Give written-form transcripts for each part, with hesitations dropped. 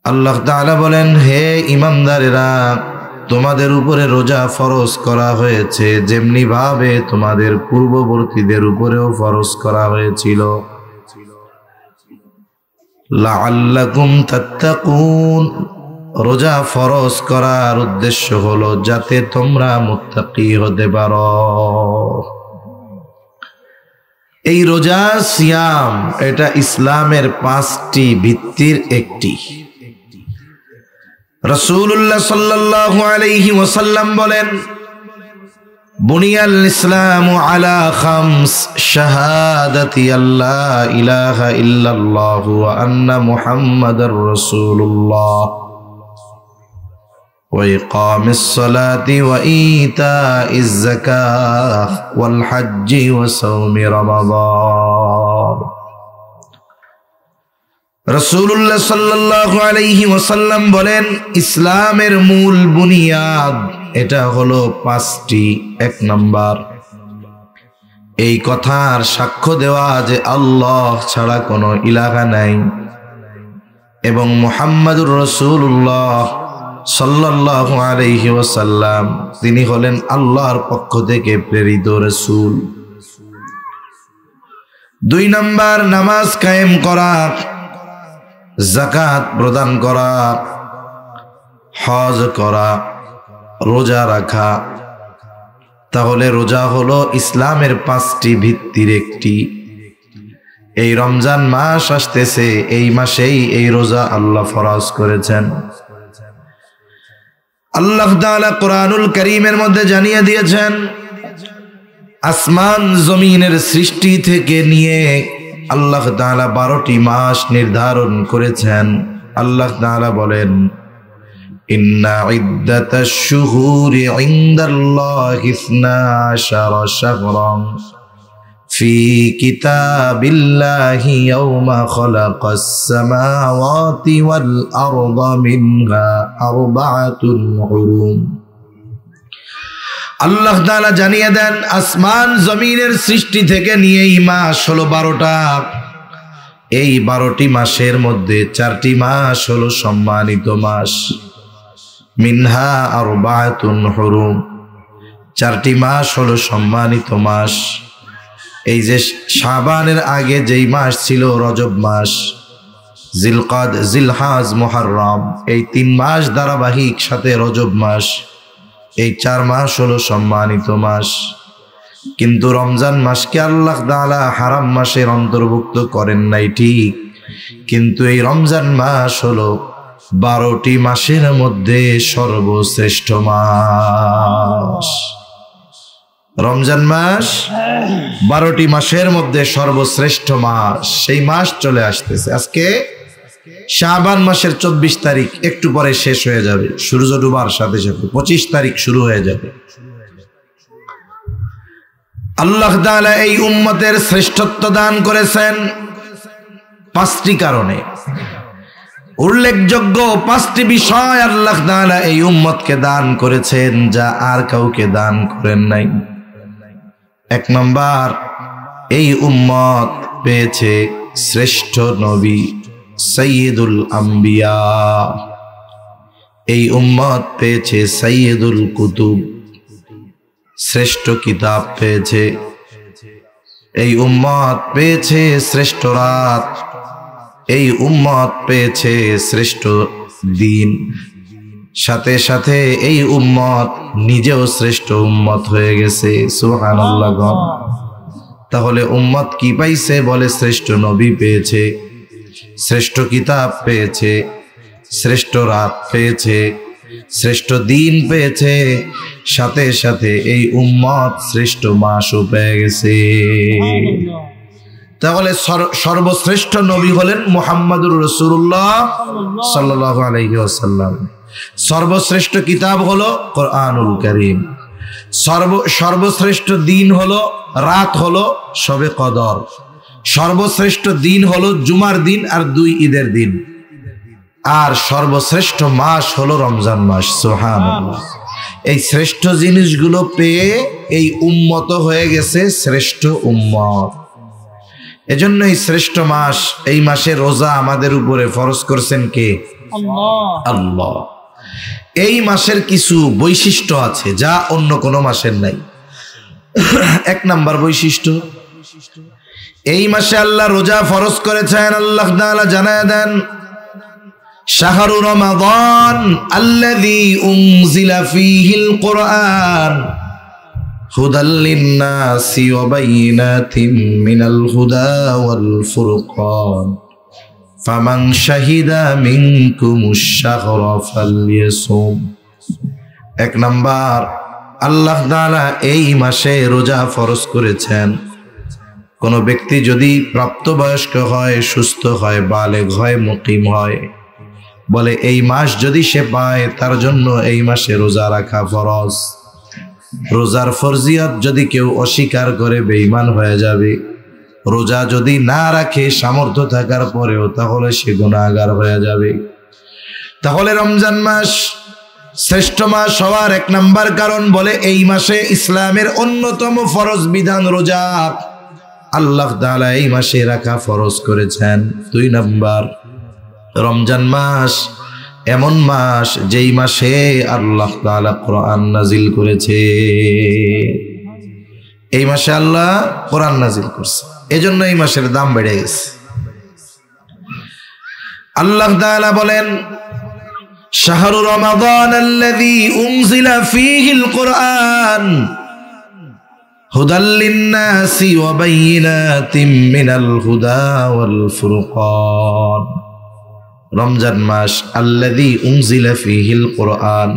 আল্লাহ তাআলা বলেন, হে ঈমানদারেরা, তোমাদের উপরে রোজা ফরজ করা হয়েছে যেমনি ভাবে তোমাদের পূর্ববর্তীদের উপরেও ফরজ করা হয়েছিল। লাআল্লাকুম তাত্তাকুন, রোজা ফরজ করার উদ্দেশ্য হলো যাতে তোমরা মুত্তাকি হতে পারো। এই রোজা সিয়াম এটা ইসলামের 5টি ভিত্তির একটি। রাসূলুল্লাহ সাল্লাল্লাহু আলাইহি ওয়াসাল্লাম বলেন, বুনিয়াল ইসলামু আলা খামস, শাহাদাতি আল্লা ইলাহা ইল্লাল্লাহু ওয়া আন্না মুহাম্মাদার রাসূলুল্লাহ ওয়া ইকামিস সালাতি ওয়া ইতাইজ যাকাহ ওয়াল হজ্জি ওয়া সাওমি রমাদান। রাসূলুল্লাহ সাল্লাল্লাহু আলাইহি ওয়াসাল্লাম বলেন, ইসলামের মূল বুনিয়াদ এটা হলো 5টি। 1 নাম্বার, এই কথার সাক্ষ্য দেওয়া যে আল্লাহ ছাড়া কোনো ইলাহা নাই এবং মুহাম্মাদুর রাসূলুল্লাহ সাল্লাল্লাহু আলাইহি ওয়াসাল্লাম তিনি হলেন আল্লাহর পক্ষ থেকে প্রেরিত রাসূল। 2 নাম্বার, নামাজ কায়েম করা, যাকাত প্রদান করা, হজ করা, রোজা রাখা। তাহলে রোজা হলো ইসলামের 5টি ভিত্তির একটি। এই রমজান মাস আসতেছে, এই মাসেই এই রোজা আল্লাহ ফরজ করেছেন। আল্লাহ তাআলা কোরআনুল কারীমের মধ্যে জানিয়ে দিয়েছেন, আসমান জমিনের সৃষ্টি থেকে নিয়ে আল্লাহ তাআলা 12টি মাস নির্ধারণ করেছেন। আল্লাহ তাআলা বলেন, ইন্না ইদ্দাতাশ শুহুরি ইনদাল্লাহি 12 শাহরান ফি কিতাবিল্লাহি ইয়াওমা খালাকাস সামাওয়াতি ওয়াল আরদা মিনহা আরবাআতুন হুরুম। আল্লাহ তাআলা জানিয়ে দেন, আসমান জমিনের সৃষ্টি থেকে নিয়ে এই মাস হলো 12টা। এই 12টি মাসের মধ্যে 4টি মাস হলো সম্মানিত মাস। মিনহা আরবাআতুন হুরুম, 4টি মাস হলো সম্মানিত মাস। এই যে শাবানের আগে যেই মাস ছিল রজব মাস, জিলকাদ, জিলহাজ, মুহররম, এই 3 মাস ধারাবাহিক সাথে রজব মাস, এই 4 মাস হলো সম্মানিত মাস। কিন্তু রমজান মাসকে আল্লাহ তাআলা হারাম মাসের অন্তর্ভুক্ত করেন নাই ঠিক, কিন্তু এই রমজান মাস হলো 12টি মাসের মধ্যে সর্বশ্রেষ্ঠ মাস। রমজান মাস 12টি মাসের মধ্যে সর্বশ্রেষ্ঠ মাস। সেই মাস চলে আসতেছে। আজকে শাবান মাসের 24 তারিখ, একটু পরে শেষ হয়ে যাবে, সূর্য ডুবার সাথে সাথে 25 তারিখ শুরু হয়ে যাবে। আল্লাহ তাআলা এই উম্মতের শ্রেষ্ঠত্ব দান করেছেন 5টি কারণে। উল্লেখযোগ্য 5টি বিষয় আল্লাহ তাআলা এই উম্মতকে দান করেছেন যা আর কাউকে দান করেন নাই। 1 নাম্বার, এই উম্মত পেয়েছে শ্রেষ্ঠ নবী সাইয়্যিদুল আম্বিয়া। এই উম্মত পেয়েছে সাইয়্যিদুল কুতুব, শ্রেষ্ঠ কিতাব পেয়েছে। এই উম্মত পেয়েছে শ্রেষ্ঠ রাত। এই উম্মত পেয়েছে শ্রেষ্ঠ দিন। সাথে সাথে এই উম্মত নিজেও শ্রেষ্ঠ উম্মত হয়ে গেছে। সুবহানাল্লাহ। তাহলে উম্মত কি পাইছে? বলে শ্রেষ্ঠ নবী পেয়েছে, শ্রেষ্ঠ কিতাব পেয়েছে, শ্রেষ্ঠ রাত পেয়েছে, শ্রেষ্ঠ দিন পেয়েছে, সাথে সাথে এই উম্মত শ্রেষ্ঠ মাসও পেয়ে গেছে। তাহলে সর্বশ্রেষ্ঠ নবী হলেন মুহাম্মাদুর রাসূলুল্লাহ সাল্লাল্লাহু আলাইহি ওয়াসাল্লাম। সর্বশ্রেষ্ঠ কিতাব হলো কোরআনুল কারীম। সর্বশ্রেষ্ঠ দিন হলো, রাত হলো শবে কদর। সর্বশ্রেষ্ঠ দিন হলো জুমার দিন আর 2 ঈদের দিন। আর সর্বশ্রেষ্ঠ মাস হলো রমজান মাস। সুবহানাল্লাহ। এই শ্রেষ্ঠ জিনিসগুলো পেয়ে এই উম্মত হয়ে গেছে শ্রেষ্ঠ উম্মত। এজন্য এই শ্রেষ্ঠ মাস, এই মাসে রোজা আমাদের উপরে ফরজ করছেন কে? আল্লাহ। এই মাসের কিছু বৈশিষ্ট্য আছে যা অন্য কোনো মাসের নাই। এক নাম্বার বৈশিষ্ট্য, এই মাসে আল্লাহ রোজা ফরজ করেছেন। আল্লাহ তাআলা জানায় দেন, শাহরু রমাদান আল্লাযী উনজিলা ফীহিল কুরআন হুদাল লিন-নাসি ওয়া বাইয়িনাতিন মিনাল হুদা ওয়াল ফুরকান ফামান শাহিদা মিনকুমুশ শাহরা ফালইয়াসুম। এক নাম্বার, আল্লাহ তাআলা এই মাসে রোজা ফরজ করেছেন। কোনো ব্যক্তি যদি প্রাপ্তবয়স্ক হয়, সুস্থ হয়, বালেগ হয়, মুকিম হয়, বলে এই মাস যদি সে পায় তার জন্য এই মাসে রোজা রাখা ফরজ। রোজার ফরজিয়ত যদি কেউ অস্বীকার করে বেঈমান হয়ে যাবে। রোজা যদি না রাখে সামর্থ্য থাকার পরেও, তাহলে সে গুনাহগার হয়ে যাবে। তাহলে রমজান মাস শ্রেষ্ঠ মাস হওয়ার এক নাম্বার কারণ, বলে এই মাসে ইসলামের অন্যতম ফরজ বিধান রোজা আল্লাহ তাআলা এই মাসে রাখা ফরজ করেছেন। দুই নাম্বার, রমজান মাস এমন মাস যেই মাসে আল্লাহ তাআলা কোরআন নাজিল করেছে। এই মাসে আল্লাহ কোরআন নাজিল করছে, এজন্য এই মাসের দাম বেড়ে গেছে। আল্লাহ তাআলা বলেন, শাহরু রমাদান আল্লাযী উনজিলা ফীহিল কুরআন হুদাল লিন-নাসি ওয়া বাইয়িনাতিন মিনাল হুদা ওয়াল ফুরকান। রমজান মাস আল্লাযী উনজিলা ফীহিল কুরআন,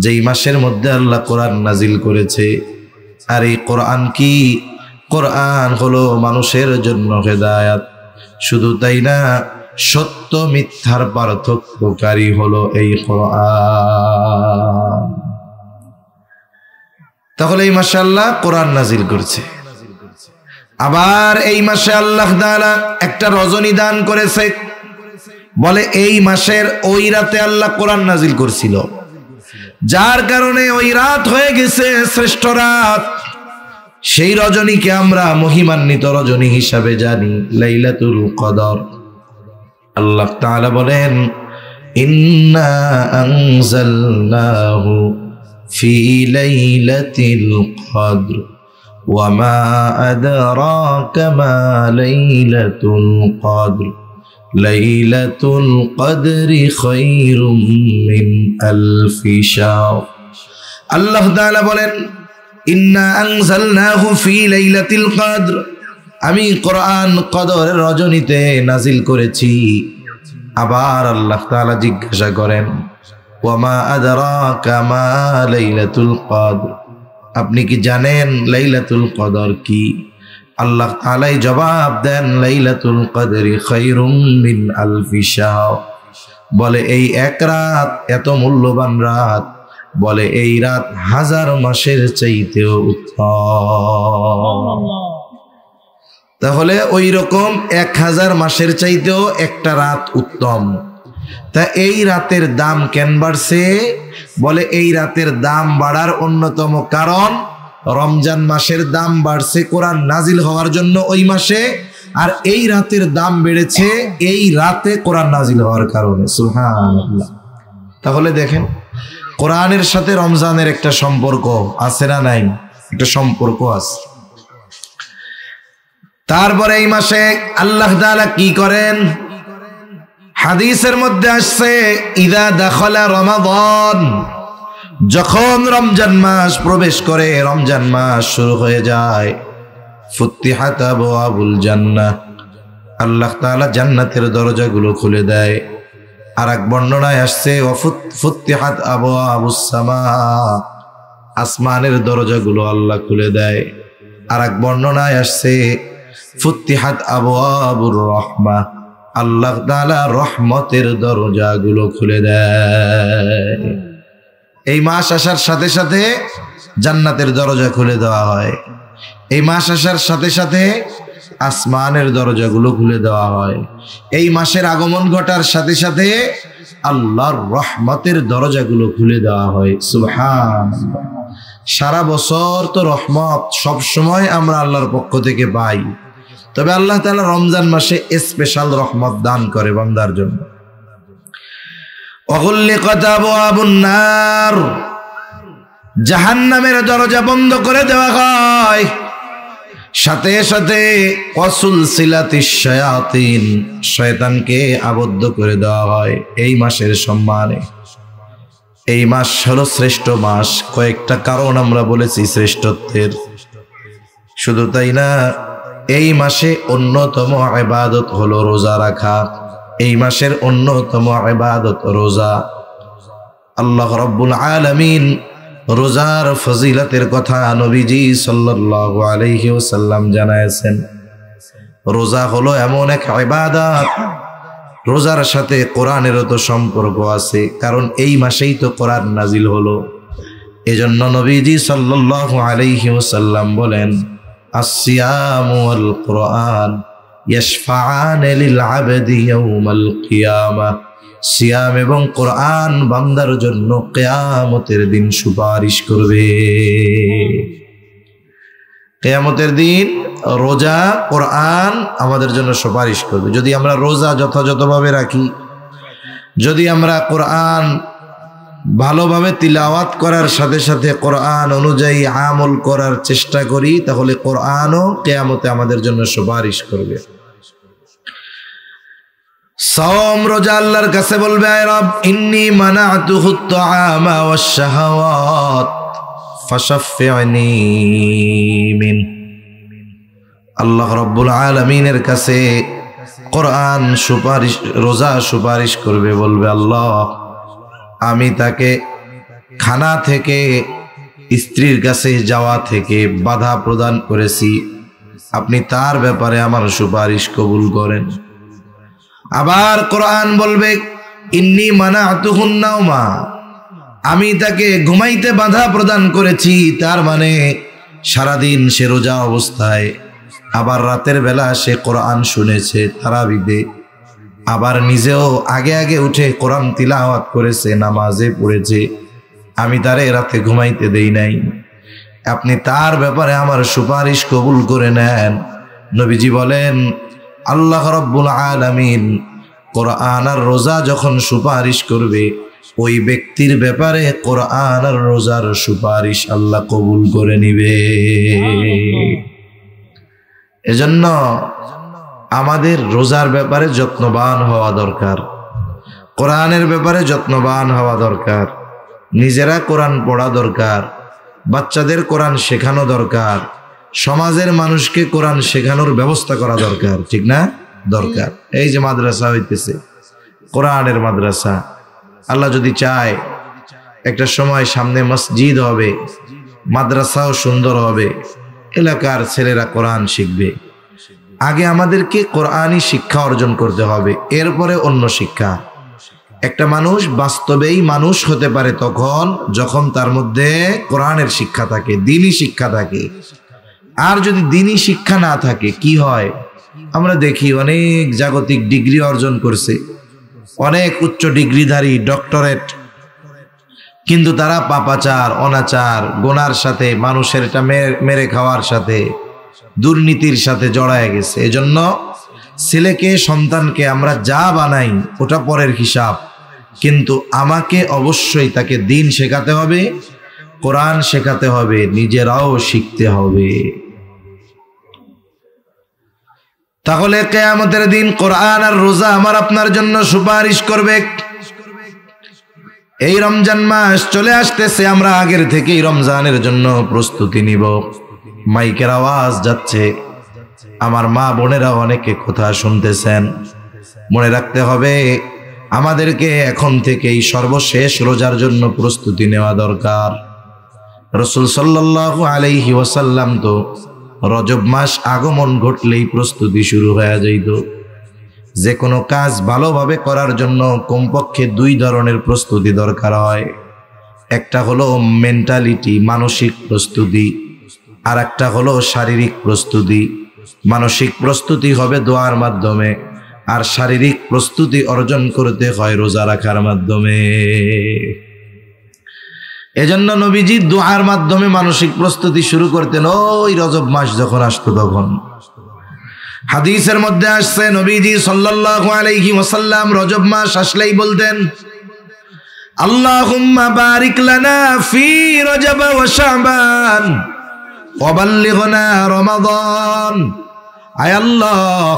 যেই মাসের মধ্যে আল্লাহ কোরআন নাজিল করেছে। আর এই কোরআন কি? কোরআন হলো মানুষের জন্য হেদায়েত। শুধু তাই না, সত্য মিথ্যার পার্থক্যকারী হলো এই কোরআন। তাহলে এই মাসে আল্লাহ কোরআন নাজিল করছে। আবার এই মাসে আল্লাহ তাআলা একটা রজনী দান করেছে, বলে এই মাসের ওই রাতে আল্লাহ কোরআন নাজিল করছিল, যার কারণে ওই রাত হয়ে গেছে শ্রেষ্ঠ রাত। সেই রজনীকে আমরা মহিমান্বিত রজনী হিসাবে জানি, লাইলাতুল কদর। আল্লাহ তাআলা বলেন, ইন্না আনজালনাহু ফি লাইলাতিল কদর ওয়া মা আদরাকা মা লাইলাতুল কদর লাইলাতুল কদরি খায়রুম মিন আলফি শাহর। আল্লাহ তাআলা বলেন, ইন্না আনজালনাহু ফি লাইলাতিল কদর, আমি কোরআন কদরের রজনীতে নাজিল করেছি। আবার আল্লাহ তাআলা জিজ্ঞাসা করেন, ওয়া মা আদরাকা মা লাইলাতুল কদর, আপনি কি জানেন লাইলাতুল কদর কি? আল্লাহ তাআলাই জবাব দেন, লাইলাতুল কদরি খায়রুম মিন আলফি শাহর। বলে এই এক রাত এত মূল্যবান রাত, বলে এই রাত 1000 মাসের চাইতেও উত্তম। তাহলে ওই রকম 1000 মাসের চাইতেও একটা রাত উত্তম। তা এই রাতের দাম কেন বাড়ছে? বলে এই রাতের দাম বাড়ার অন্যতম কারণ, রমজান মাসের দাম বাড়ছে কোরআন নাজিল হওয়ার জন্য ওই মাসে, আর এই রাতের দাম বেড়েছে এই রাতে কোরআন নাজিল হওয়ার কারণে। সুবহানাল্লাহ। তাহলে দেখেন, কোরআনের সাথে রমজানের একটা সম্পর্ক আছে না নাই? একটা সম্পর্ক আছে। তারপরে এই মাসে আল্লাহ তাআলা কি করেন? হাদিসের মধ্যে আসছে, ইদা দাখালা রমাদান, যখন রমজান মাস প্রবেশ করে, রমজান মাস শুরু হয়ে যায়, ফুতিহাত আবওয়াবুল জান্নাহ, আল্লাহ তাআলা জান্নাতের দরজাগুলো খুলে দেয়। আর এক বর্ণনায় আসছে, ফুতিহাত আবওয়াবুস সামা, আসমানের দরজাগুলো আল্লাহ খুলে দেয়। আর এক বর্ণনায় আসছে, ফুতিহাত আবওয়াবুর রাহমাহ, আল্লাহ তাআলা রহমতের দরজাগুলো খুলে দেয়। এই মাস আসার সাথে সাথে জান্নাতের দরজা খুলে দেওয়া হয়। এই মাস আসার সাথে সাথে আসমানের দরজাগুলো খুলে দেওয়া হয়। এই মাসের আগমন ঘটার সাথে সাথে আল্লাহর রহমতের দরজাগুলো খুলে দেওয়া হয়। সুবহানাল্লাহ। সারা বছর তো রহমত সব সময় আমরা আল্লাহর পক্ষ থেকে পাই, তবে আল্লাহ তাআলা রমজান মাসে স্পেশাল রহমত দান করে বান্দার জন্য। ওয়াগুল্লিকাত আবওয়াবুন নার, জাহান্নামের দরজা বন্ধ করে দেওয়া হয়। সাথে সাথে ওয়াসুলসিলাতিশ শায়াতিন, শয়তানকে আবদ্ধ করে দেওয়া হয় এই মাসের সম্মানে। এই মাস হলো শ্রেষ্ঠ মাস। কয়েকটা কারণ আমরা বলেছি শ্রেষ্ঠত্বের। শুধু তাই না, এই মাসে অন্যতম ইবাদত হলো রোজা রাখা। এই মাসের অন্যতম ইবাদত রোজা। আল্লাহ রাব্বুল আলামিন রোজার ফজিলতের কথা নবীজি সাল্লাল্লাহু আলাইহি ওয়াসাল্লাম জানায়েছেন। রোজা হলো এমন এক ইবাদত, রোজার সাথে কোরআনেরও তো সম্পর্ক আছে, কারণ এই মাসেই তো কোরআন নাজিল হলো। এজন্য নবীজি সাল্লাল্লাহু আলাইহি ওয়াসাল্লাম বলেন, আসসিয়ামু ওয়াল কোরআন ইয়াশফাআন লিল আবদি ইয়াউমাল কিয়ামাহ। সিয়াম এবং কোরআন বান্দার জন্য কিয়ামতের দিন সুপারিশ করবে। কিয়ামতের দিন রোজা, কোরআন আমাদের জন্য সুপারিশ করবে। যদি আমরা রোজা যথাযথভাবে রাখি, যদি আমরা কোরআন ভালোভাবে তিলাওয়াত করার সাথে সাথে কোরআন অনুযায়ী আমল করার চেষ্টা করি, তাহলে কোরআনও কিয়ামতে আমাদের জন্য সুপারিশ করবে। সাওম রোজা আল্লাহর কাছে বলবে, আয় রব, ইন্নী মানাতুহুত তাআমা ওয়াশ শাহাওয়াত ফাশাফি'নি মিন। আল্লাহ রাব্বুল আলামিনের কাছে কোরআন সুপারিশ, রোজা সুপারিশ করবে, বলবে, আল্লাহ, আমি তাকে খানা থেকে, স্ত্রীর কাছে যাওয়া থেকে বাধা প্রদান করেছি, আপনি তার ব্যাপারে আমার সুপারিশ কবুল করেন। আবার কোরআন বলবে, ইন্নী মানাতুহুন নাওমা, আমি তাকে ঘুমাইতে বাধা প্রদান করেছি। তার মানে সারাদিন সে রোজা অবস্থায়, আবার রাতের বেলা সে কোরআন শুনেছে তারাবিতে, আবার নিজেও আগে আগে উঠে কোরআন তিলাওয়াত করেছে, নামাজে পড়েছে, আমি তারে রাতে ঘুমাইতে দেই নাই, আপনি তার ব্যাপারে আমার সুপারিশ কবুল করে নেন। নবীজি বলেন, আল্লাহ রাব্বুল আলামিন কোরআন আর রোজা যখন সুপারিশ করবে, ওই ব্যক্তির ব্যাপারে কোরআন আর রোজার সুপারিশ আল্লাহ কবুল করে নিবে। এজন্য আমাদের রোজার ব্যাপারে যত্নবান হওয়া দরকার, কোরআনের ব্যাপারে যত্নবান হওয়া দরকার, নিজেরা কোরআন পড়া দরকার, বাচ্চাদের কোরআন শেখানো দরকার, সমাজের মানুষকে কোরআন শেখানোর ব্যবস্থা করা দরকার, ঠিক না? দরকার। এই যে মাদ্রাসা হইতেছে, কোরআনের মাদ্রাসা, আল্লাহ যদি চায় একটা সময় সামনে মসজিদ হবে, মাদ্রাসাও সুন্দর হবে, এলাকার ছেলেরা কোরআন শিখবে। আগে আমাদেরকে কোরআনই শিক্ষা অর্জন করতে হবে, এরপরে অন্য শিক্ষা। একটা মানুষ বাস্তবেই মানুষ হতে পারে তখন যখন তার মধ্যে কোরআনের শিক্ষা থাকে, দ্বীনি শিক্ষা থাকে। আর যদি দ্বীনি শিক্ষা না থাকে কি হয়? আমরা দেখি অনেক জাগতিক ডিগ্রি অর্জন করছে, অনেক উচ্চ ডিগ্রিধারী, ডক্টরেট, কিন্তু তারা পাপাচার, অনাচার, গোনার সাথে, মানুষের এটা মেরে খাওয়ার সাথে, দুর্নীতির সাথে জড়ায় গেছে। এজন্য ছেলেকে, সন্তানকে আমরা যা বানাই ওটা পরের হিসাব, কিন্তু আমাকে অবশ্যই তাকে দ্বীন শেখাতে হবে, কোরআন শেখাতে হবে, নিজেরাও শিখতে হবে। তাহলে কিয়ামতের দিন কোরআন আর রোজা আমার আপনার জন্য সুপারিশ করবে। এই রমজান মাস চলে আসতেছে, আমরা আগের থেকেই রমজানের জন্য প্রস্তুতি নিব। মাইকের আওয়াজ যাচ্ছে, আমার মা বোনেরা অনেকে কথা শুনতেছেন। মনে রাখতে হবে, আমাদেরকে এখন থেকেই সর্বশেষ রোজার জন্য প্রস্তুতি নেওয়া দরকার। রাসূল সাল্লাল্লাহু আলাইহি ওয়াসাল্লাম তো রজব মাস আগমন ঘটলেই প্রস্তুতি শুরু হয়ে যাইত। যে কোনো কাজ ভালোভাবে করার জন্য কমপক্ষে দুই ধরনের প্রস্তুতি দরকার হয়। একটা হলো মেন্টালিটি, মানসিক প্রস্তুতি, আর একটা হলো শারীরিক প্রস্তুতি। মানসিক প্রস্তুতি হবে দোয়ার মাধ্যমে, আর শারীরিক প্রস্তুতি অর্জন করতে হয় রোজা রাখার মাধ্যমে। এজন্য নবীজি দোয়ার মাধ্যমে মানসিক প্রস্তুতি শুরু করতেন ওই রজব মাস যখন আসতো তখন। হাদিসের মধ্যে আসছে, নবীজি সাল্লাল্লাহু আলাইহি ওয়াসাল্লাম রজব মাস আসলেই বলতেন, আল্লাহুম্মা বারিক লানা ফি রজব ওয়া শাবান ওয়া বাল্লিগনা রমাদান। আয় আল্লাহ,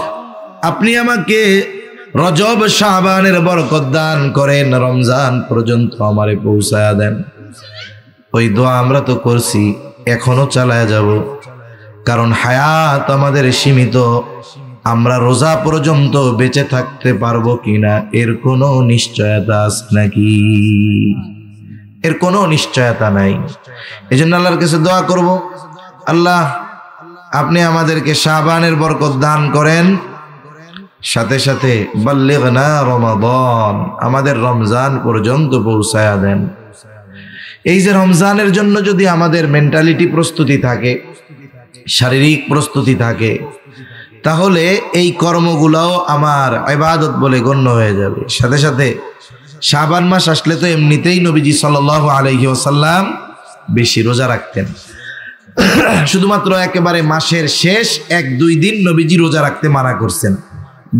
আপনি আমাকে রজব শাবানের বরকত দান করেন, রমজান পর্যন্ত আমারে পৌঁছায়া দেন। ওই দোয়া আমরা তো করছি, এখনো চালায়া যাব, কারণ হায়াত আমাদের সীমিত। আমরা রোজা পর্যন্ত বেঁচে থাকতে পারবো কিনা এর কোনো নিশ্চয়তা আছে নাকি? এর কোনো নিশ্চয়তা নাই। এজন্য আল্লাহর কাছে দোয়া করব, আল্লাহ আপনি আমাদেরকে শাবানের বরকত দান করেন, সাথে সাথে বাল্লিগনা রমাদান, আমাদের রমজান পর্যন্ত পৌঁছায়া দেন। এই যে রমজানের জন্য যদি আমাদের মেন্টালিটি প্রস্তুতি থাকে, শারীরিক প্রস্তুতি থাকে, তাহলে এই কর্মগুলোও আমার ইবাদত বলে গণ্য হয়ে যাবে। সাথে সাথে শাবান মাস আসলে তো এমনিতেই নবীজি সাল্লাল্লাহু আলাইহি ওয়াসাল্লাম বেশি রোজা রাখতেন। শুধুমাত্র একেবারে মাসের শেষ 1-2 দিন নবীজি রোজা রাখতে মানা করছেন,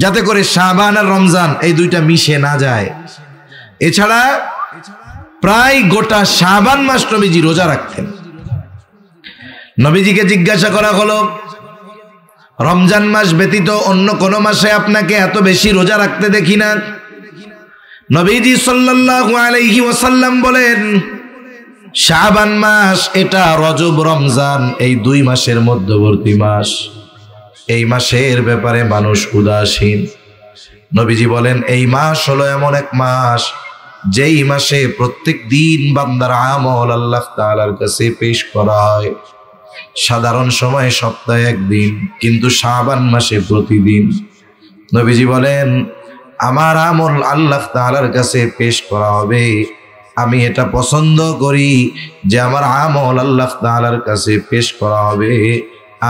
যাতে করে শাবান আর রমজান এই দুইটা মিশে না যায়। এছাড়া প্রায় গোটা শাবান মাস নবীজি রোজা রাখতেন। নবীজিকে জিজ্ঞাসা করা হলো, রমজান মাস ব্যতীত অন্য কোন মাসে আপনাকে এত বেশি রোজা রাখতে দেখি না। নবীজি সাল্লাল্লাহু আলাইহি ওয়াসাল্লাম বলেন, শাবান মাস এটা রজব রমজান এই 2 মাসের মধ্যবর্তী মাস। এই মাসের ব্যাপারে মানুষ উদাসীন। নবীজি বলেন, এই মাস হলো এমন এক মাস যেই মাসে প্রত্যেক দিন বান্দার আমল আল্লাহ তাআলার কাছে পেশ করা হয়। সাধারণ সময়ে সপ্তাহে 1 দিন, কিন্তু শাবান মাসে প্রতিদিন। নবীজি বলেন, আমার আমল আল্লাহ তাআলার কাছে পেশ করা হবে। আমি এটা পছন্দ করি যে আমার আমল আল্লাহ তাআলার কাছে পেশ করা হবে,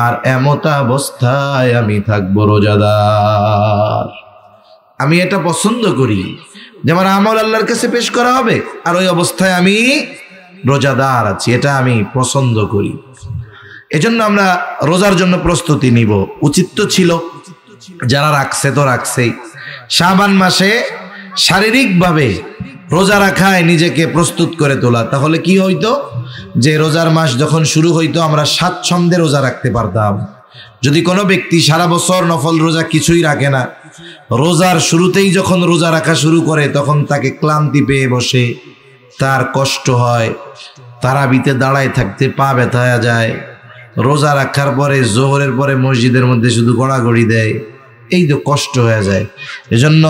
আর এমতা অবস্থায় আমি থাকবো রোজাদার। আমি এটা পছন্দ করি যে আমার আমল আল্লাহর কাছে পেশ করা হবে, আর ওই অবস্থায় আমি রোজাদার আছি, এটা আমি পছন্দ করি। এজন্য আমরা রোজার জন্য প্রস্তুতি নিব। উচিত তো ছিল, যারা রাখছে তো রাখছেই, শাবান মাসে শারীরিকভাবে রোজা রাখায় নিজেকে প্রস্তুত করে তোলা। তাহলে কি হইতো, যে রোজার মাস যখন শুরু হইতো আমরা স্বাচ্ছন্দ্যে রোজা রাখতে পারতাম। যদি কোনো ব্যক্তি সারা বছর নফল রোজা কিছুই রাখে না, রোজার শুরুতেই যখন রোজা রাখা শুরু করে তখন তাকে ক্লান্তি পেয়ে বসে, তার কষ্ট হয়, তারাবিতে দাঁড়ায় থাকতে পা ব্যথা যায়, রোজা রাখার পরে জোহরের পরে মসজিদের মধ্যে শুধু গড়াগড়ি দেয়, এই তো কষ্ট হয়ে যায়। এজন্য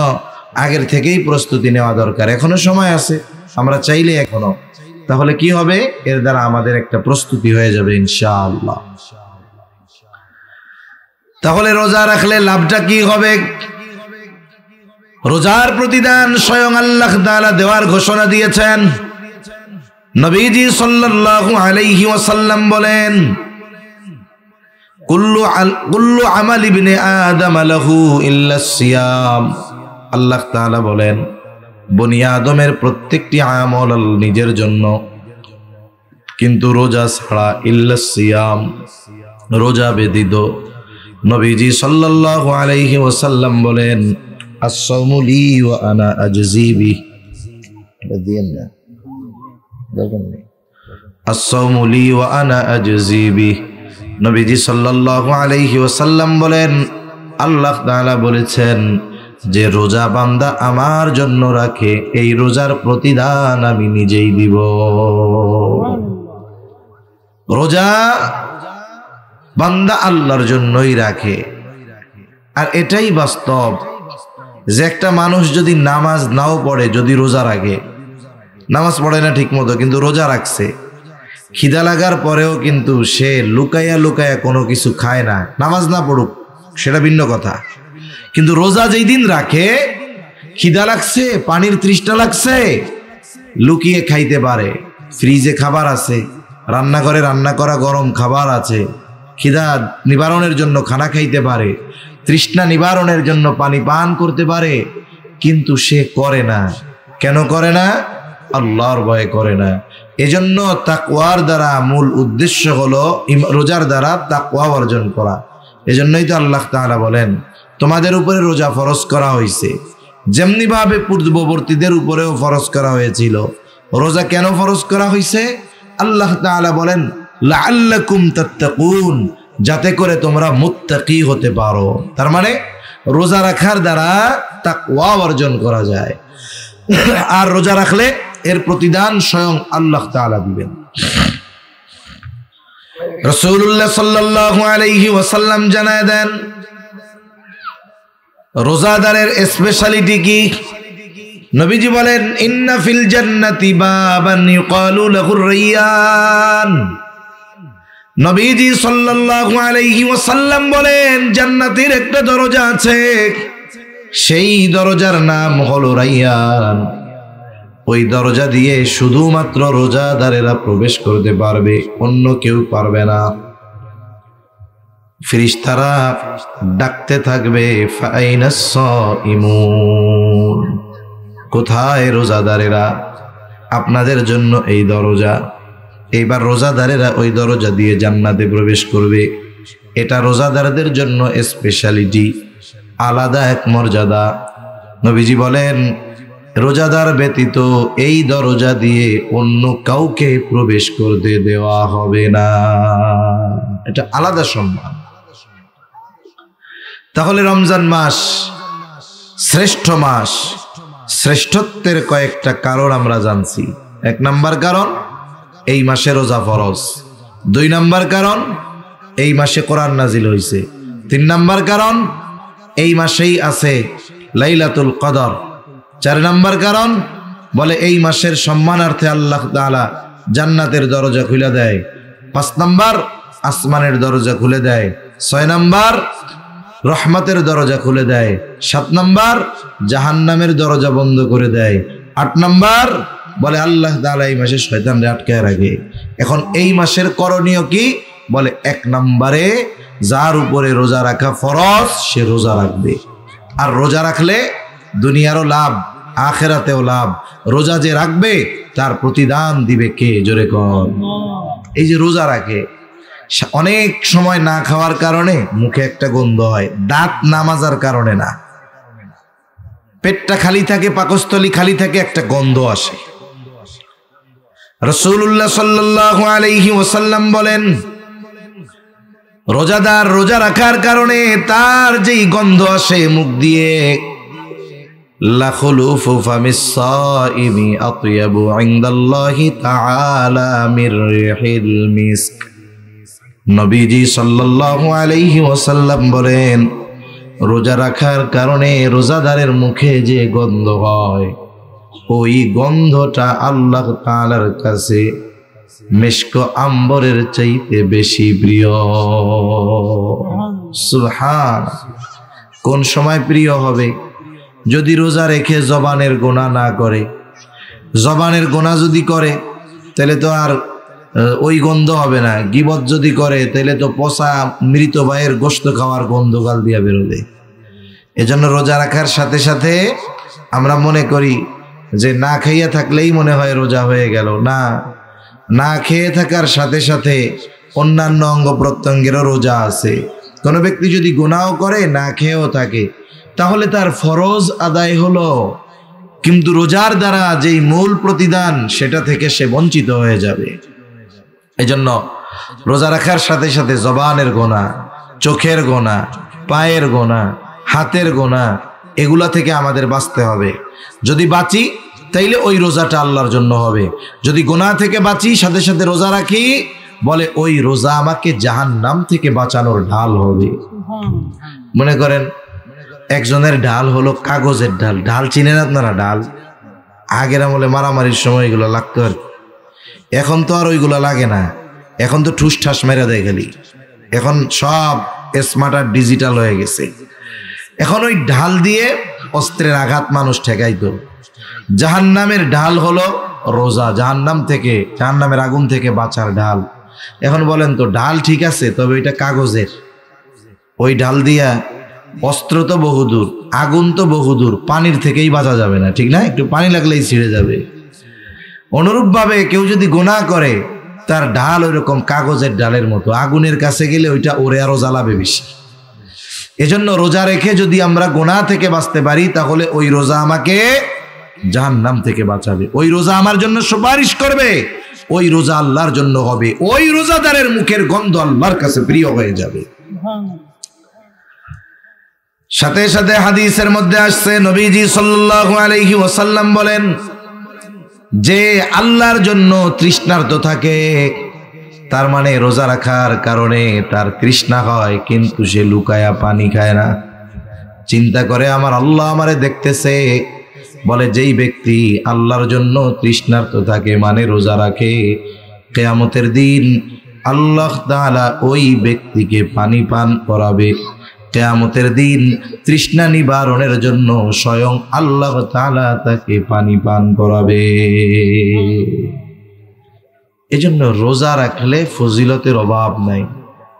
আগের থেকেই প্রস্তুতি নেওয়া দরকার। এখনো সময় আছে, আমরা চাইলে এখনো। তাহলে কি হবে, এর দ্বারা আমাদের একটা প্রস্তুতি হয়ে যাবে ইনশাআল্লাহ। তাহলে রোজা রাখলে লাভটা কি হবে? রোজার প্রতিদান স্বয়ং আল্লাহ তাআলা দেওয়ার ঘোষণা দিয়েছেন। নবীজি সাল্লাল্লাহু আলাইহি ওয়াসাল্লাম বলেন, কুল্লু আমাল ইবনে আদম লাহু ইল্লা সিয়াম। আল্লাহ তাআলা বলেন, বনি আদমের প্রত্যেকটি আমল নিজের জন্য, কিন্তু রোজা ছাড়া, ইল্লা সিয়াম, রোজা ব্যতীত। নবীজি সাল্লাল্লাহু আলাইহি ওয়াসাল্লাম বলেন, আস-সাওমু লি ওয়া আনা আজজি বিহি। আস-সাওমু লি ওয়া আনা আজজি বিহি। নবীজি সাল্লাল্লাহু আলাইহি ওয়াসাল্লাম বলেন, আল্লাহ তাআলা বলেছেন যে রোজা বান্দা আমার জন্য রাখে, এই রোজার প্রতিদান আমি নিজেই দিব। রোজা বান্দা আল্লাহর জন্যই রাখে। আর এটাই বাস্তব যে একটা মানুষ যদি নামাজ নাও পড়ে, যদি রোজা রাখে, নামাজ পড়ে না ঠিক মতো কিন্তু রোজা রাখছে, খিদা লাগার পরেও কিন্তু সে লুকাইয়া লুকাইয়া কোনো কিছু খায় না, নামাজ না পড়ুক সেটা ভিন্ন কথা, কিন্তু রোজা যেই দিন রাখে, খিদা লাগছে, পানির তৃষ্ণা লাগছে, লুকিয়ে খাইতে পারে। ফ্রিজে খাবার আছে, রান্নাঘরে রান্না করা গরম খাবার আছে, খিদা নিবারণের জন্য খানা খাইতে পারে, তৃষ্ণা নিবারণের জন্য পানি পান করতে পারে, কিন্তু সে করে না। কেন করে না? আল্লাহর ভয়ে করে না। এজন্য তাকওয়ার দ্বারা মূল উদ্দেশ্য হলো রোজার দ্বারা তাকওয়া অর্জন করা। এজন্যই তো আল্লাহ তাআলা বলেন, তোমাদের উপরে রোজা ফরজ করা হয়েছে, যেমনি ভাবে পূর্ববর্তীদের উপরেও ফরজ করা হয়েছিল। রোজা কেন ফরজ করা হয়েছে? আল্লাহ তাআলা বলেন লাআল্লাকুম তাত্তাকুন, যাতে করে তোমরা মুত্তাকি হতে পারো। তার মানে রোজা রাখার দ্বারা তাকওয়া অর্জন করা যায়, আর রোজা রাখলে এর প্রতিদান স্বয়ং আল্লাহ তাআলা দিবেন। রাসূলুল্লাহ সাল্লাল্লাহু আলাইহি ওয়াসাল্লাম জানায় দেন রোজাদারের স্পেশালিটি কি? নবীজি বলেন ইন্না ফিল জান্নাতি বাবান ইউকালু লাহুর রায়্যান। নবীজি সাল্লাল্লাহু আলাইহি ওয়াসাল্লাম বলেন জান্নাতের একটা দরজা আছে, সেই দরজার নাম হলো রায়্যান। ওই দরজা দিয়ে শুধুমাত্র রোজাদারেরা প্রবেশ করতে পারবে, অন্য কেউ পারবে না। ফেরেশতারা ডাকতে থাকবে ফাইনাস সাইমুন, কোথায় রোজাদারেরা? আপনাদের জন্য এই দরজা। এইবার রোজাদারেরা ওই দরজা দিয়ে জান্নাতে প্রবেশ করবে। এটা রোজাদারদের জন্য স্পেশালিটি, আলাদা এক মর্যাদা। নবীজি বলেন রোজাদার ব্যতীত এই দরজা দিয়ে অন্য কাউকে প্রবেশ করতে দেওয়া হবে না। এটা আলাদা সম্মান। তাহলে রমজান মাস শ্রেষ্ঠ মাস। শ্রেষ্ঠত্বের কয়েকটা কারণ আমরা জানছি। 1 নাম্বার কারণ, এই মাসে রোজা ফরজ। 2 নাম্বার কারণ, এই মাসে কোরআন নাজিল হয়েছে। 3 নাম্বার কারণ, এই মাসেই আছে লাইলাতুল কদর। 4 নাম্বার কারণ, বলে এই মাসের সম্মানার্থে আল্লাহ তাআলা জান্নাতের দরজা খুলে দেয়। 5 নাম্বার, আসমানের দরজা খুলে দেয়। 6 নাম্বার, রহমতের দরজা খুলে দেয়। 7 নাম্বার, জাহান্নামের দরজা বন্ধ করে দেয়। 8 নাম্বার, বলে আল্লাহ তাআলা এই মাসে শয়তানরে আটকায় রাখে। এখন এই মাসের করণীয় কি? বলে 1 নম্বরে যার উপরে রোজা রাখা ফরজ সে রোজা রাখবে। আর রোজা রাখলে দুনিয়ারও লাভ, আখিরাতেও লাভ। রোজা যে রাখবে তার প্রতিদান দিবে কে? জোরে কর। এই যে রোজা রাখে, অনেক সময় না খাওয়ার কারণে মুখে একটা গন্ধ হয়, দাঁত না মাজার কারণে না, পেটটা খালি থাকে, পাকস্থলী খালি থাকে, একটা গন্ধ আসে। রাসূলুল্লাহ সাল্লাল্লাহু আলাইহি ওয়াসাল্লাম বলেন রোজাদার রোজা রাখার কারণে তার যেই গন্ধ আসে মুখ দিয়ে, লা খুলুফু ফামিস সাইমি আতয়াবু ইনদাল্লাহি তাআলা মির রিহিল মিস্ক। নবীজি সাল্লাল্লাহু আলাইহি ওয়াসাল্লাম বলেন রোজা রাখার কারণে রোজাদারের মুখে যে গন্ধ হয়, ওই গন্ধটা আল্লাহ তাআলার কাছে মিশক আম্বরের চাইতে বেশি প্রিয়। সুবহান। কোন সময় প্রিয় হবে? যদি রোজা রেখে জবানের গুনাহ না করে। জবানের গুনাহ যদি করে তাহলে তো আর ওই গন্ধ হবে না। গীবত যদি করে তাহলে তো পচা মৃত ভাইয়ের গোশত খাওয়ার গন্ধ গাল দিয়া বেরোবে। এজন্য রোজা রাখার সাথে সাথে আমরা মনে করি যে না খাইয়া থাকলেই মনে হয় রোজা হয়ে গেল। না, না খেয়ে থাকার সাথে সাথে অন্যান্য অঙ্গ প্রত্যঙ্গেরও রোজা আছে। কোনো ব্যক্তি যদি গুনাহ করে না খেয়েও থাকে তাহলে তার ফরজ আদায় হলো, কিন্তু রোজার দ্বারা যেই মূল প্রতিদান সেটা থেকে সে বঞ্চিত হয়ে যাবে। এজন্য রোজা রাখার সাথে সাথে জবানের গুনাহ, চোখের গুনাহ, পায়ের গুনাহ, হাতের গুনাহ, এগুলা থেকে আমাদের বাঁচতে হবে। যদি বাঁচি তাইলে ওই রোজাটা আল্লাহর জন্য হবে। যদি গুনাহ থেকে বাঁচি সাথে সাথে রোজা রাখি, বলে ওই রোজা আমাকে জাহান্নাম থেকে বাঁচানোর ঢাল হবে। মনে করেন একজনের ঢাল হলো কাগজের ঢাল। ঢাল চিনেন আপনারা? ঢাল আগের আমলে মারামারির সময় এগুলো লাগতো আর এখন তো আর ওইগুলো লাগে না। এখন তো ঠুস ঠাস মেরে দেয় খালি। এখন সব স্মার্ট আর ডিজিটাল হয়ে গেছে। এখন ওই ঢাল দিয়ে অস্ত্রের আঘাত মানুষ ঠেকাইতো। জাহান্নামের ঢাল হলো রোজা, জাহান্নাম থেকে, জাহান্নামের আগুন থেকে বাঁচার ঢাল। এখন বলেন তো ঢাল ঠিক আছে, তবে ওইটা কাগজের। ওই ঢাল দিয়া অস্ত্র তো বহুদূর, আগুন তো বহুদূর, পানির থেকেই বাঁচা যাবে না, ঠিক না? একটু পানি লাগলেই ছিঁড়ে যাবে। অনুরূপভাবে কেউ যদি গুনাহ করে তার ঢাল ওইরকম কাগজের ঢালের মতো, আগুনের কাছে গেলে ওইটা ওরে আরো জ্বালাবে বেশি। এজন্য রোজা রেখে যদি আমরা গুনাহ থেকে বাঁচতে পারি তাহলে ওই রোজা আমাকে জাহান্নাম থেকে বাঁচাবে, ওই রোজা আমার জন্য সুপারিশ করবে, ওই রোজা আল্লাহর জন্য হবে, ওই রোজাদারের মুখের গন্ধ আল্লাহর কাছে প্রিয় হয়ে যাবে। সাথে সাথে হাদিসের মধ্যে আসছে নবীজি সাল্লাল্লাহু আলাইহি ওয়াসাল্লাম বলেন, যে আল্লাহর জন্য তৃষ্ণার্ত থাকে তার মানে রোজা রাখার কারণে তার তৃষ্ণা হয়, কিন্তু সে লুকায়া পানি খায় না, চিন্তা করে আমার আল্লাহ আমারে দেখতেছে। বলে যেই ব্যক্তি আল্লাহর জন্য তৃষ্ণার্ত থাকে মানে রোজা রাখে, কিয়ামতের দিন আল্লাহ তাআলা ওই ব্যক্তিকে পানি পান করাবে। কিয়ামতের দিন তৃষ্ণা নিবারণের জন্য স্বয়ং আল্লাহ তাআলা তাকে পানি পান করাবে। এজন্য রোজা রাখলে ফজিলতের অভাব নাই।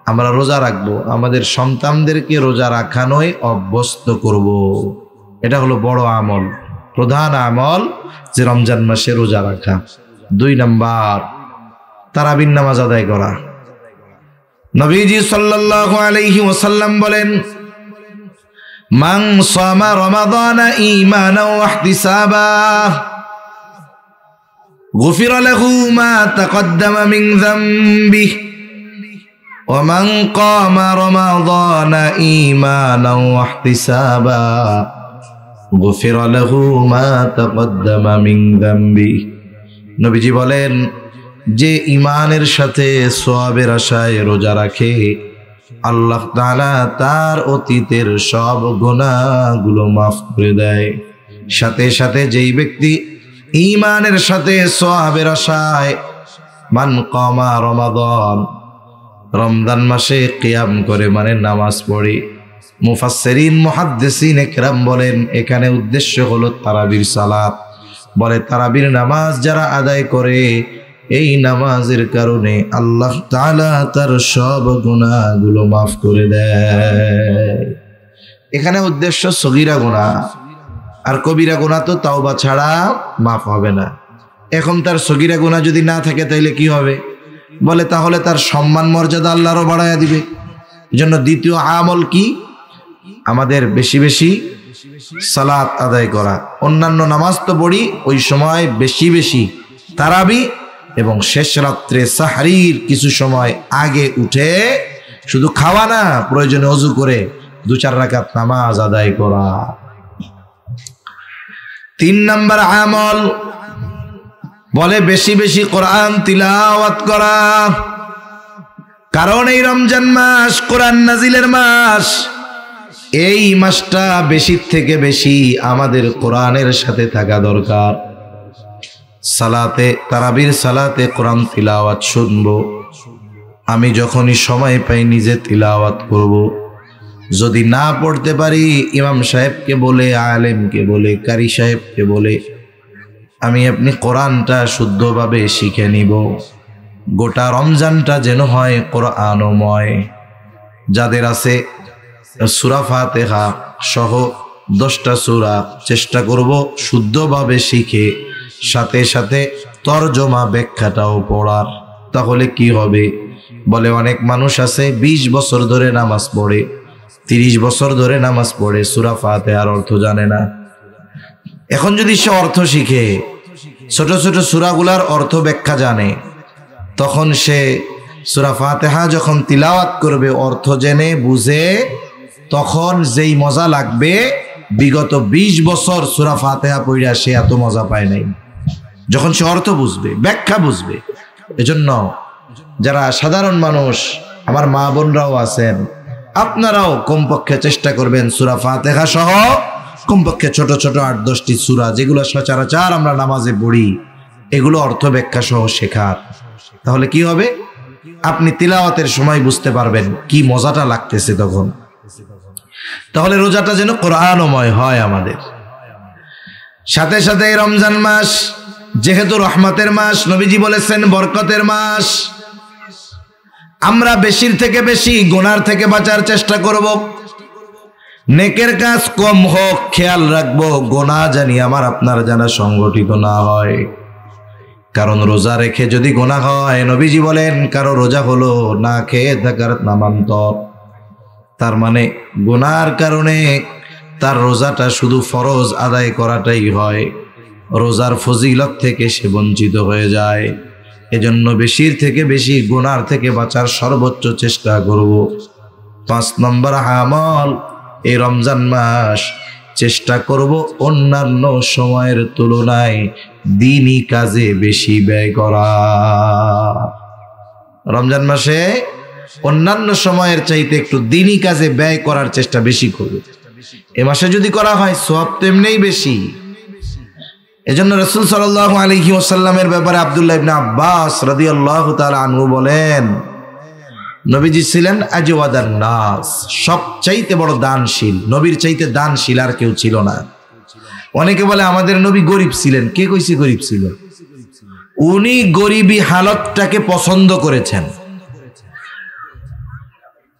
আমরা রোজা রাখবো, আমাদের সন্তানদেরকে রোজা রাখানোয় অভ্যস্ত করব। এটা হলো বড় আমল, প্রধান আমল, যে রমজান মাসে রোজা রাখা। 2 নাম্বার, তারাবির নামাজ আদায় করা। নবীজি সাল্লাল্লাহু আলাইহি ওয়াসাল্লাম বলেন, মান সামা রমাদানা ঈমানান ওয়া ইহতিসাবা গুফিরা লাহু মা তাকদ্দামা মিন যামবিহি ওয়া মান কামা রমাদানা ঈমানান ওয়া ইহতিসাবা গুফিরা লাহু মা তাকদ্দামা মিন যামবিহি। নবীজি বলেন, যে ঈমানের সাথে সওয়াবের আশায় রোজা রাখে, আল্লাহ তাআলা তার অতীতের সব গুনাহগুলো মাফ করে দেয়। সাথে সাথে যেই ব্যক্তি ঈমানের সাথে সওয়াবের আশায় মান কামা রমাদান, রমজান মাসে কিয়াম করে মানে নামাজ পড়ে। মুফাসসিরিন মুহাদ্দিসিন ইকরাম বলেন, এখানে উদ্দেশ্য হলো তারাবির সালাত। বলে তারাবির নামাজ যারা আদায় করে, এই নামাজের কারণে আল্লাহ তাআলা তার সব গুনাহগুলো মাফ করে দেয়। এখানে উদ্দেশ্য সগীরা গুনাহ, আর কবিরা গুনাহ তো তাওবা ছাড়া মাফ হবে না। এখন তার সগীরা গুনাহ যদি না থাকে তাইলে কি হবে? বলে তাহলে তার সম্মান মর্যাদা আল্লাহ আরো বাড়ায়া দিবে। এজন্য দ্বিতীয় আমল কি? আমাদের বেশি বেশি সালাত আদায় করা। অন্যান্য নামাজ তো পড়ি, ওই সময় বেশি বেশি তারাবি এবং শেষ রাত্রে সাহরির কিছু সময় আগে উঠে শুধু খাওয়া না, প্রয়োজনে ওযু করে 2-4 রাকাত নামাজ আদায় করা। 3 নাম্বার আমল, বলে বেশি বেশি কোরআন তিলাওয়াত করা। কারণ এই রমজান মাস কোরআন নাজিলের মাস। এই মাসটা বেশি থেকে বেশি আমাদের কোরআনের সাথে থাকা দরকার। সালাতে তারাবির সালাতে কোরআন তিলাওয়াত শুনবো। আমি যখনই সময় পাই নিজে তিলাওয়াত করব। যদি না পড়তে পারি ইমাম সাহেবকে বলে, আলেমকে বলে, কারি সাহেবকে বলে আমি আপনি কোরআনটা শুদ্ধভাবে শিখে নিব। গোটা রমজানটা যেন হয় কোরআনময়। যাদের আছে সূরা ফাতিহা সহ 10টা সূরা চেষ্টা করব শুদ্ধভাবে শিখে, সাথে সাথে তরজমা ব্যাখ্যাটাও পড়ার। তাহলে কি হবে? বলে অনেক মানুষ আছে 20 বছর ধরে নামাজ পড়ে, 30 বছর ধরে নামাজ পড়ে, সূরা ফাতিহার অর্থ জানে না। এখন যদি সে অর্থ শিখে, ছোট ছোট সূরাগুলার অর্থ ব্যাখ্যা জানে, তখন সে সূরা ফাতিহা যখন তিলাওয়াত করবে অর্থ জেনে বুঝে, তখন যেই মজা লাগবে বিগত 20 বছর সূরা ফাতিহা পড়া সে এত মজা পায় নাই, যখন সে অর্থ বুঝবে, ব্যাখ্যা বুঝবে। এজন্য যারা সাধারণ মানুষ, আমার মা বোনরাও আছেন, আপনারাও কমপক্ষে চেষ্টা করবেন সূরা ফাতিহা সহ কমপক্ষে ছোট ছোট 8-10টি সূরা যেগুলো সচরাচর আমরা নামাজে পড়ি, এগুলো অর্থ ব্যাখ্যা সহ শেখার। তাহলে কি হবে? আপনি তিলাওয়াতের সময় বুঝতে পারবেন কি মজাটা লাগতেছে তখন। তাহলে রোজাটা যেন কোরআনময় হয় আমাদের। সাথে সাথে রমজান মাস যেহেতু রহমতের মাস, নবীজি বলেছেন বরকতের মাস। আমরা বেশির থেকে বেশি গুনার থেকে বাঁচার চেষ্টা করব। নেকের কাজ কম হোক, খেয়াল রাখবো গুনাহ জানি আমার আপনার জানা সংগঠিত না হয়। কারণ রোজা রেখে যদি গুনাহ হয়, নবীজি বলেন কারো রোজা হলো না খেয়ে থাকার নামান্তর। তার মানে গুনার কারণে তার রোজাটা শুধু ফরজ আদায় করাটাই হয়, রোজার ফজিলত থেকে সে বঞ্চিত হয়ে যায়। এজন্য বেশির থেকে বেশি গুনার থেকে বাঁচার সর্বোচ্চ চেষ্টা করব। 5 নম্বর আমল, এই রমজান মাস চেষ্টা করব অন্যান্য সময়ের তুলনায় দিনই কাজে বেশি ব্যয় করা। রমজান মাসে অন্যান্য সময়ের চাইতে একটু দিনই কাজে ব্যয় করার চেষ্টা বেশি করব। এ মাসে যদি করা হয় সওয়াব তেমনিই বেশি। এজন্য রাসূল সাল্লাল্লাহু আলাইহি ওয়াসাল্লামের ব্যাপারে আব্দুল্লাহ ইবনে আব্বাস রাদিয়াল্লাহু তাআলা আনহু বলেন, নবীজি ছিলেন আজওয়াদান নাস, সবচাইতে বড় দানশীল। নবীর চাইতে দানশীল আর কেউ ছিল না। অনেকে বলে আমাদের নবী গরিব ছিলেন। কে কইছে গরিব ছিল? উনি গরিবী হালতটাকে পছন্দ করেছেন।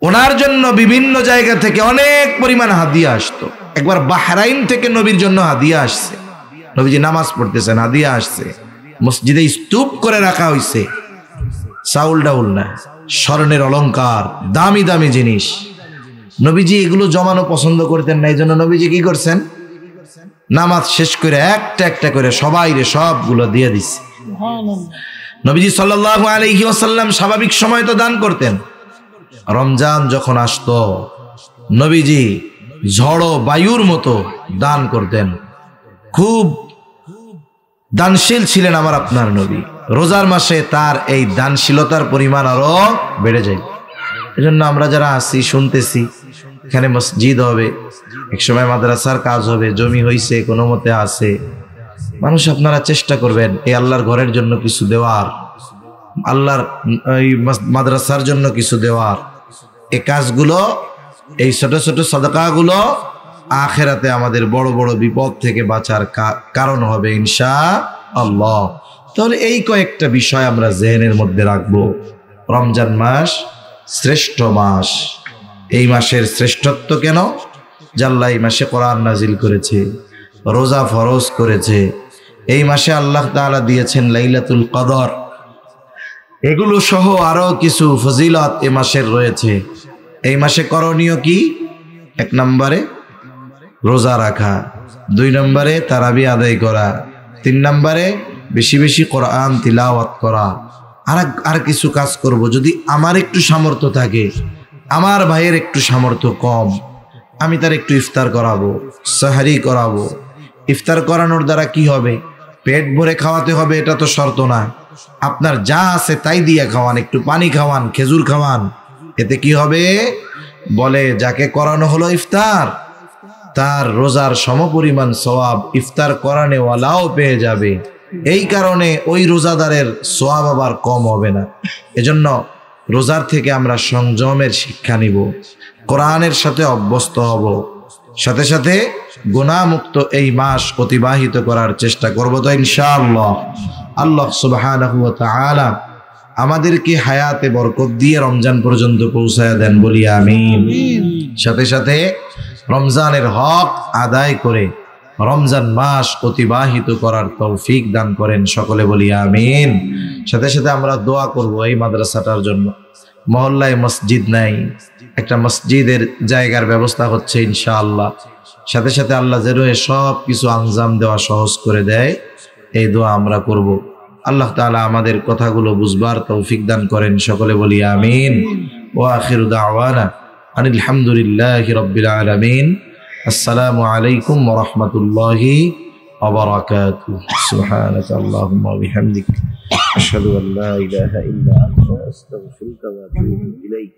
ওনার জন্য বিভিন্ন জায়গা থেকে অনেক পরিমাণ হাদিয়া আসতো। একবার বাহরাইন থেকে নবীর জন্য হাদিয়া আসছে। নবীজি নামাজ পড়তেছেন, হাদিয়া আসছে। মসজিদে স্তূপ করে রাখা হয়েছে, চাউল ডাউল না, স্বর্ণের অলংকার, দামি দামি জিনিস। নবীজি এগুলো জমানো পছন্দ করতেন না। এই জন্য নবীজি কি করছেন? নামাজ শেষ করে একটা একটা করে সবাইরে সবগুলো দিয়ে দিচ্ছে। নবীজি সাল্লাল্লাহু আলাইহি ওয়াসাল্লাম স্বাভাবিক সময় তো দান করতেন। রমজান যখন আসতো নবীজি ঝড়ো বায়ুর মতো দান করতেন। খুব দানশীল ছিলেন আমার আপনার নবী। রোজার মাসে তার এই দানশীলতার পরিমাণ আরো বেড়ে যায়। এজন্য আমরা যারা আছি শুনতেছি, এখানে মসজিদ হবে, একসময় মাদ্রাসার কাজ হবে, জমি হইছে, কোনো মতে আছে। মানুষ আপনারা চেষ্টা করবেন এই আল্লাহর ঘরের জন্য কিছু দেওয়ার, আল্লাহর এই মাদ্রাসার জন্য কিছু দেওয়ার। এই কাজগুলো, এই ছোট ছোট সাদাকাগুলো আখিরাতে আমাদের বড় বড় বিপদ থেকে বাঁচার কারণ হবে ইনশাআল্লাহ। তাহলে এই কয়েকটা বিষয় আমরা জেহেনের মধ্যে রাখবো। রমজান মাস শ্রেষ্ঠ মাস। এই মাসের শ্রেষ্ঠত্ব কেন? আল্লাহ এই মাসে কোরআন নাজিল করেছে, রোজা ফরজ করেছে। এই মাসে আল্লাহ তাআলা দিয়েছেন লাইলাতুল কদর। এগুলো সহ আরো কিছু ফজিলত এই মাসের রয়েছে। এই মাসে করণীয় কি? 1 নম্বরে রোজা রাখা, 2 নম্বরে তারাবি আদায় করা, 3 নম্বরে বেশি বেশি কোরআন তিলাওয়াত করা। আর কিছু কাজ করব যদি আমার একটু সামর্থ্য থাকে। আমার ভাইয়ের একটু সামর্থ্য কম, আমি তার একটু ইফতার করাবো, সাহারি করাবো। ইফতার করানোর দ্বারা কি হবে? পেট ভরে খাওয়াতে হবে এটা তো শর্ত না। আপনার যা আছে তাই দিয়ে খাওয়ান, একটু পানি খাওয়ান, খেজুর খাওয়ান। এতে কি হবে? বলে যাকে করানো হলো ইফতার, তার রোজার সমপরিমাণ সওয়াব ইফতার করানেওয়ালাও পেয়ে যাবে। এই কারণে ওই রোজাদারের সওয়াব আবার কম হবে না। এজন্য রোজার থেকে আমরা সংযমের শিক্ষা নিব, কোরআনের সাথে অভ্যস্ত হব, সাথে সাথে গুনাহমুক্ত এই মাস অতিবাহিত করার চেষ্টা করব তো ইনশাআল্লাহ। আল্লাহ সুবহানাহু ওয়া তাআলা আমাদেরকে হায়াতে বরকত দিয়ে রমজান পর্যন্ত পৌঁছায়া দেন, বলি আমিন। সাথে সাথে রমজানের হক আদায় করে রমজান মাস অতিবাহিত করার তৌফিক দান করেন, সকলে বলি আমিন। সাথে সাথে আমরা দোয়া করব এই মাদ্রাসাটার জন্য। মহল্লায় মসজিদ নাই, একটা মসজিদের জায়গার ব্যবস্থা হচ্ছে ইনশাআল্লাহ। সাথে সাথে আল্লাহ যেন সব কিছু আঞ্জাম দেওয়া সহজ করে দেয়, এই দোয়া আমরা করব। আল্লাহ তাআলা আমাদের কথাগুলো বুঝবার তৌফিক দান করেন, সকলে বলি আমিন। ওয়া আখিরু দাওয়ানা আনিল হামদুলিল্লাহি রাব্বিল আলামিন। আসসালামু আলাইকুম ওয়া রাহমাতুল্লাহি ওয়া বারাকাতুহু। সুবহানাকা আল্লাহুম্মা ওয়া বিহামদিক আশহাদু আল লা ইলাহা ইল্লা আনতা আস্তাগফিরুকা ওয়া আতুবু ইলাইক।